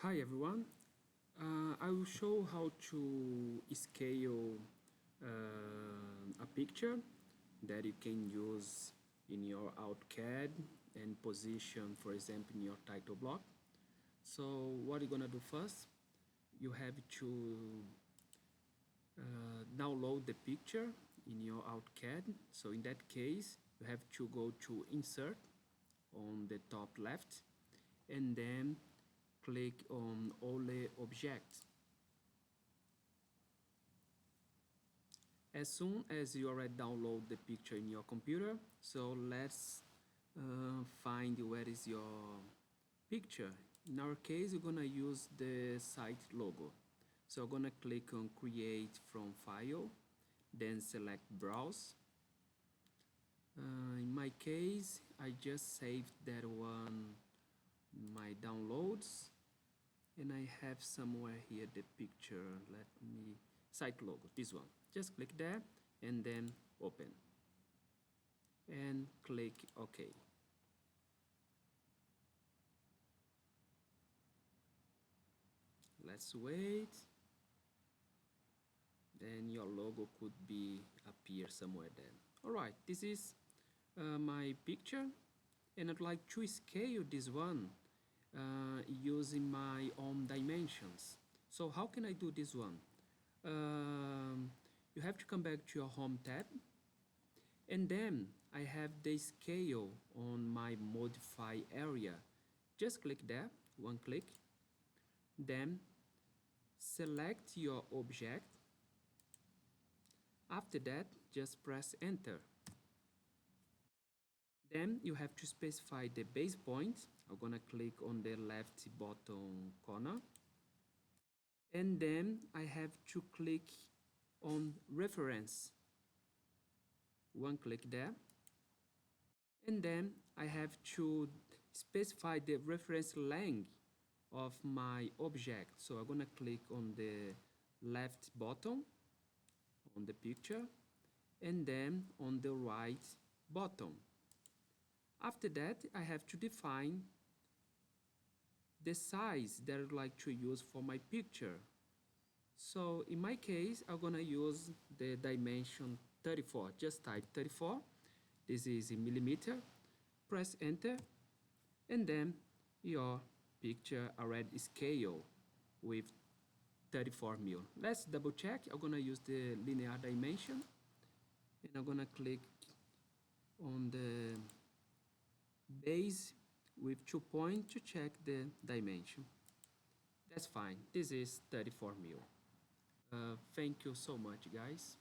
Hi everyone, I will show how to scale a picture that you can use in your AutoCAD and position, for example, in your title block. So what you're gonna do first, you have to download the picture in your AutoCAD. So in that case, you have to go to Insert on the top left and then click on All Object. As soon as you already download the picture in your computer, so let's find where is your picture. In our case, we're gonna use the site logo. So I'm gonna click on Create from File, then select Browse. In my case, I just saved that one in my downloads, and I have somewhere here the picture. Let me site logo, this one. Just click there and then open and click OK. Let's wait. Then your logo could be appear somewhere then. Alright, this is my picture, and I'd like to scale this one using my own dimensions. So how can I do this one? You have to come back to your Home tab, and then I have the scale on my modify area. Just click there, one click, then select your object. After that, just press enter. Then you have to specify the base point. I'm gonna click on the left bottom corner, and then I have to click on reference, one click there, and then I have to specify the reference length of my object. So I'm gonna click on the left bottom on the picture and then on the right bottom. After that, I have to define the size that I'd like to use for my picture. So in my case, I'm gonna use the dimension 34. Just type 34. This is in millimeter. Press enter, and then your picture already scale with 34 mil. Let's double check. I'm gonna use the linear dimension, and I'm gonna click on the base with 2 points to check the dimension. That's fine. This is 34 mil. Thank you so much, guys.